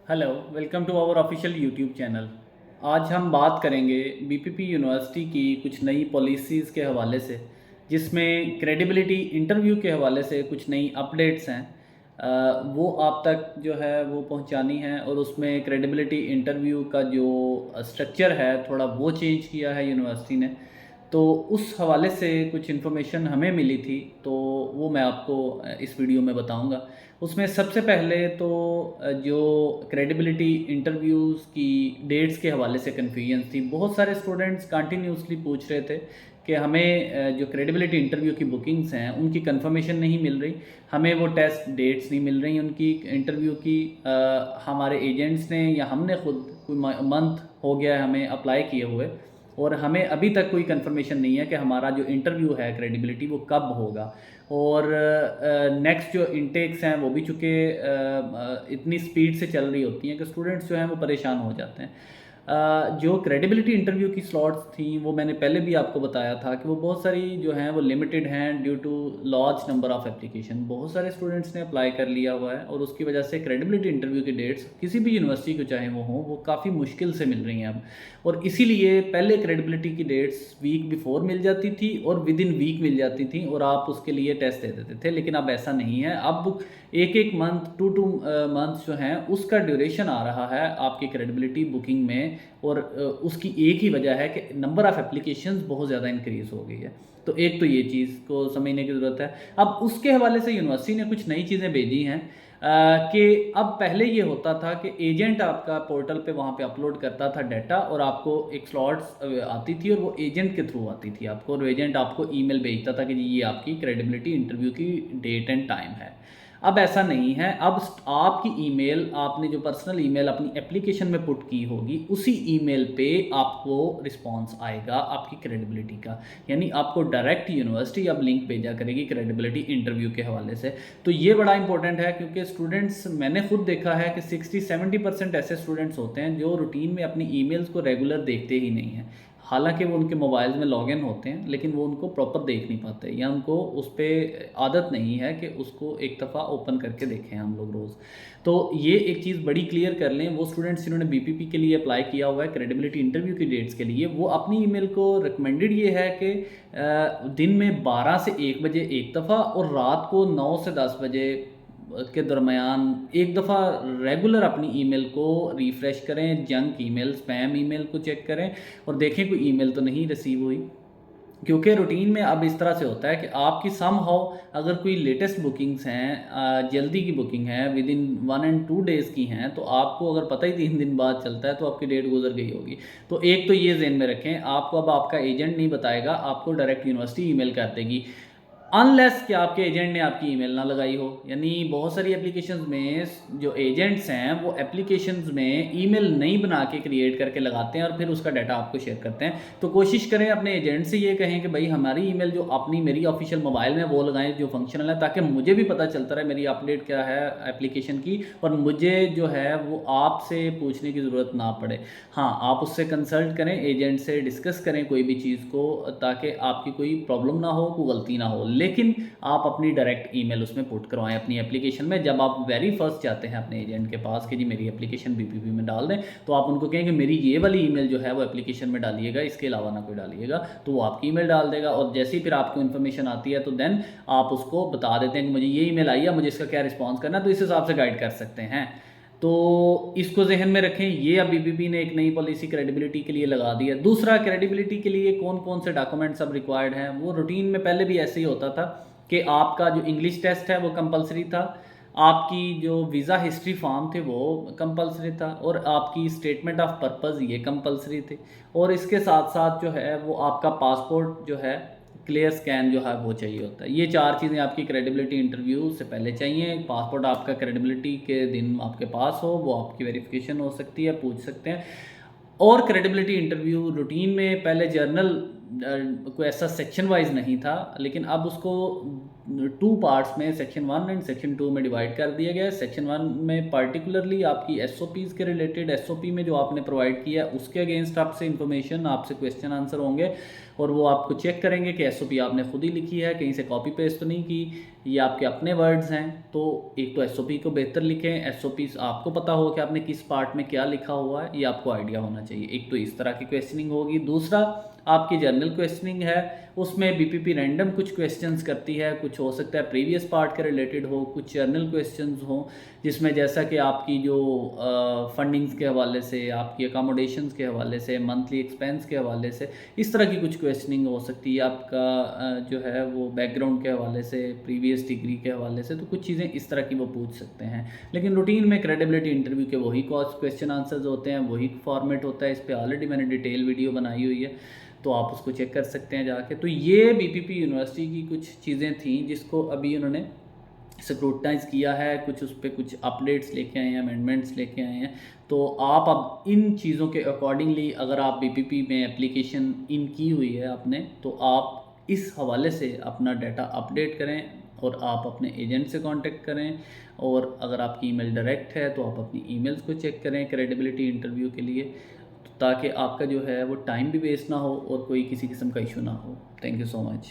Hello, welcome to our official YouTube channel. आज हम बात करेंगे बीपीपी यूनिवर्सिटी की कुछ नई पॉलिसीज़ के हवाले से, जिसमें क्रेडिबिलिटी इंटरव्यू के हवाले से कुछ नई अपडेट्स हैं। वो आप तक जो है वो पहुंचानी है, और उसमें क्रेडिबिलिटी इंटरव्यू का जो स्ट्रक्चर है थोड़ा वो चेंज किया है यूनिवर्सिटी ने। तो उस हवाले से कुछ इन्फॉर्मेशन हमें मिली थी, तो वो मैं आपको इस वीडियो में बताऊंगा। उसमें सबसे पहले तो जो क्रेडिबिलिटी इंटरव्यूज़ की डेट्स के हवाले से कन्फ्यूजन थी। बहुत सारे स्टूडेंट्स कंटिन्यूसली पूछ रहे थे कि हमें जो क्रेडिबिलिटी इंटरव्यू की बुकिंग्स हैं उनकी कंफर्मेशन नहीं मिल रही, हमें वो टेस्ट डेट्स नहीं मिल रही उनकी इंटरव्यू की। हमारे एजेंट्स ने या हमने खुद कोई मंथ हो गया है हमें अप्लाई किए हुए, और हमें अभी तक कोई कंफर्मेशन नहीं है कि हमारा जो इंटरव्यू है क्रेडिबिलिटी वो कब होगा। और नेक्स्ट जो इनटेक्स हैं वो भी चूँकि इतनी स्पीड से चल रही होती हैं कि स्टूडेंट्स जो हैं वो परेशान हो जाते हैं। जो क्रेडिबिलिटी इंटरव्यू की स्लॉट्स थी वो मैंने पहले भी आपको बताया था कि वो बहुत सारी जो हैं वो लिमिटेड हैं due to large number of application. बहुत सारे स्टूडेंट्स ने अप्लाई कर लिया हुआ है, और उसकी वजह से क्रेडिबिलिटी इंटरव्यू की डेट्स किसी भी यूनिवर्सिटी को चाहे वो हों वो काफ़ी मुश्किल से मिल रही हैं अब। और इसीलिए पहले क्रेडिबिलिटी की डेट्स वीक बिफोर मिल जाती थी और विद इन वीक मिल जाती थी, और आप उसके लिए टेस्ट दे देते थे। लेकिन अब ऐसा नहीं है। अब एक एक मंथ टू मंथ्स जो हैं उसका ड्यूरेशन आ रहा है आपकी क्रेडिबिलिटी बुकिंग में। और उसकी एक ही वजह है कि नंबर ऑफ़ एप्लीकेशंस बहुत ज़्यादा इंक्रीज़ हो गई है। तो एक तो ये चीज़ को समझने की ज़रूरत है। अब उसके हवाले से यूनिवर्सिटी ने कुछ नई चीज़ें भेजी हैं कि अब पहले ये होता था कि एजेंट आपका पोर्टल पे वहाँ पे अपलोड करता था डाटा, और आपको एक स्लॉट्स आती थी और वो एजेंट के थ्रू आती थी आपको, और एजेंट आपको ईमेल भेजता था कि जी ये आपकी क्रेडिबिलिटी इंटरव्यू की डेट एंड टाइम है। अब ऐसा नहीं है। अब आपकी ईमेल, आपने जो पर्सनल ईमेल अपनी एप्लीकेशन में पुट की होगी उसी ईमेल पे आपको रिस्पांस आएगा आपकी क्रेडिबिलिटी का। यानी आपको डायरेक्ट यूनिवर्सिटी अब लिंक भेजा करेगी क्रेडिबिलिटी इंटरव्यू के हवाले से। तो ये बड़ा इंपॉर्टेंट है, क्योंकि स्टूडेंट्स, मैंने खुद देखा है कि 60-70% ऐसे स्टूडेंट्स होते हैं जो रूटीन में अपनी ईमेल्स को रेगुलर देखते ही नहीं हैं। हालांकि वो उनके मोबाइल में लॉगिन होते हैं, लेकिन वो उनको प्रॉपर देख नहीं पाते, या उनको उस पर आदत नहीं है कि उसको एक दफ़ा ओपन करके देखें हम लोग रोज़। तो ये एक चीज़ बड़ी क्लियर कर लें। वो स्टूडेंट्स जिन्होंने बीपीपी के लिए अप्लाई किया हुआ है क्रेडिबिलिटी इंटरव्यू की डेट्स के लिए, वो अपनी ईमेल को रिकमेंडेड ये है कि दिन में 12 से 1 बजे एक दफ़ा, और रात को 9 से 10 बजे के दरमियान एक दफ़ा रेगुलर अपनी ईमेल को रिफ़्रेश करें, जंक ईमेल, स्पैम ईमेल को चेक करें और देखें कोई ईमेल तो नहीं रिसीव हुई। क्योंकि रूटीन में अब इस तरह से होता है कि आपकी सम हाउ अगर कोई लेटेस्ट बुकिंग्स हैं, जल्दी की बुकिंग है, विद इन 1 और 2 डेज़ की हैं, तो आपको अगर पता ही 3 दिन बाद चलता है तो आपकी डेट गुजर गई होगी। तो एक तो ये ज़हन में रखें, आपको अब आपका एजेंट नहीं बताएगा, आपको डायरेक्ट यूनिवर्सिटी ईमेल कर देगी, अनलेस कि आपके एजेंट ने आपकी ईमेल ना लगाई हो। यानी बहुत सारी एप्लीकेशंस में जो एजेंट्स हैं वो एप्लीकेशंस में ईमेल नहीं बना के क्रिएट करके लगाते हैं और फिर उसका डाटा आपको शेयर करते हैं। तो कोशिश करें अपने एजेंट से ये कहें कि भाई हमारी ईमेल जो अपनी मेरी ऑफिशियल मोबाइल में वो लगाएं जो फंक्शनल है, ताकि मुझे भी पता चलता रहे मेरी अपडेट क्या है एप्लीकेशन की, और मुझे जो है वो आपसे पूछने की ज़रूरत ना पड़े। हाँ, आप उससे कंसल्ट करें, एजेंट से डिस्कस करें कोई भी चीज़ को, ताकि आपकी कोई प्रॉब्लम ना हो, कोई गलती ना हो। लेकिन आप अपनी डायरेक्ट ईमेल उसमें पुट करवाएं अपनी एप्लीकेशन में। जब आप वेरी फर्स्ट जाते हैं अपने एजेंट के पास कि जी मेरी एप्लीकेशन बीपीपी में डाल दें, तो आप उनको कहें कि मेरी ये वाली ईमेल जो है वो एप्लीकेशन में डालिएगा, इसके अलावा ना कोई डालिएगा। तो वो आपकी ईमेल डाल देगा, और जैसे ही फिर आपको इन्फॉर्मेशन आती है तो देन आप उसको बता देते हैं कि मुझे ये ईमेल आई है, मुझे इसका क्या रिस्पॉन्स करना है, तो इस हिसाब से गाइड कर सकते हैं। तो इसको जहन में रखें। ये अब बीपीपी ने एक नई पॉलिसी क्रेडिबिलिटी के लिए लगा दी है। दूसरा, क्रेडिबिलिटी के लिए कौन कौन से डॉक्यूमेंट्स अब रिक्वायर्ड हैं। वो रूटीन में पहले भी ऐसे ही होता था कि आपका जो इंग्लिश टेस्ट है वो कंपलसरी था, आपकी जो वीज़ा हिस्ट्री फॉर्म थे वो कंपलसरी था, और आपकी स्टेटमेंट ऑफ पर्पस ये कंपलसरी थे, और इसके साथ साथ जो है वो आपका पासपोर्ट जो है क्लियर स्कैन जो है वो चाहिए होता है। ये 4 चीज़ें आपकी क्रेडिबिलिटी इंटरव्यू से पहले चाहिए। पासपोर्ट आपका क्रेडिबिलिटी के दिन आपके पास हो, वो आपकी वेरिफिकेशन हो सकती है, पूछ सकते हैं। और क्रेडिबिलिटी इंटरव्यू रूटीन में पहले जर्नल कोई ऐसा सेक्शन वाइज नहीं था, लेकिन अब उसको 2 पार्ट्स में, सेक्शन 1 एंड सेक्शन 2 में डिवाइड कर दिया गया है। सेक्शन 1 में पर्टिकुलरली आपकी एसओपीज़ के रिलेटेड, एसओपी में जो आपने प्रोवाइड किया है उसके अगेंस्ट आपसे इंफॉर्मेशन, आपसे क्वेश्चन आंसर होंगे, और वो आपको चेक करेंगे कि एसओपी आपने खुद ही लिखी है, कहीं से कॉपी पेस्ट तो नहीं की, ये आपके अपने वर्ड्स हैं। तो एक तो एसओपी को बेहतर लिखें, एसओपी आपको पता हो कि आपने किस पार्ट में क्या लिखा हुआ है, ये आपको आइडिया होना चाहिए। एक तो इस तरह की क्वेश्चनिंग होगी। दूसरा आपकी जर्नल क्वेश्चनिंग है, उसमें बीपीपी रैंडम कुछ क्वेश्चंस करती है, कुछ हो सकता है प्रीवियस पार्ट के रिलेटेड हो, कुछ जर्नल क्वेश्चंस हो, जिसमें जैसा कि आपकी जो फंडिंग्स के हवाले से, आपकी अकामोडेशंस के हवाले से, मंथली एक्सपेंस के हवाले से, इस तरह की कुछ क्वेश्चनिंग हो सकती है। आपका जो है वो बैकग्राउंड के हवाले से, प्रीवियस डिग्री के हवाले से, तो कुछ चीज़ें इस तरह की वो पूछ सकते हैं। लेकिन रूटीन में क्रेडिबिलिटी इंटरव्यू के वही क्वेश्चन आंसर्स होते हैं, वही फॉर्मेट होता है। इस पर ऑलरेडी मैंने डिटेल वीडियो बनाई हुई है, तो आप उसको चेक कर सकते हैं जाके। तो ये बीपीपी यूनिवर्सिटी की कुछ चीज़ें थी जिसको अभी उन्होंने स्क्रूटनाइज किया है, कुछ उस पर कुछ अपडेट्स लेके आए हैं, अमेंडमेंट्स लेके आए हैं। तो आप अब इन चीज़ों के अकॉर्डिंगली अगर आप बीपीपी में एप्लीकेशन इन की हुई है आपने, तो आप इस हवाले से अपना डाटा अपडेट करें और आप अपने एजेंट से कांटेक्ट करें। और अगर आपकी ईमेल डायरेक्ट है तो आप अपनी ईमेल्स को चेक करें क्रेडिबिलिटी इंटरव्यू के लिए, ताकि आपका जो है वो टाइम भी वेस्ट ना हो और कोई किसी किस्म का इशू ना हो। Thank you so much.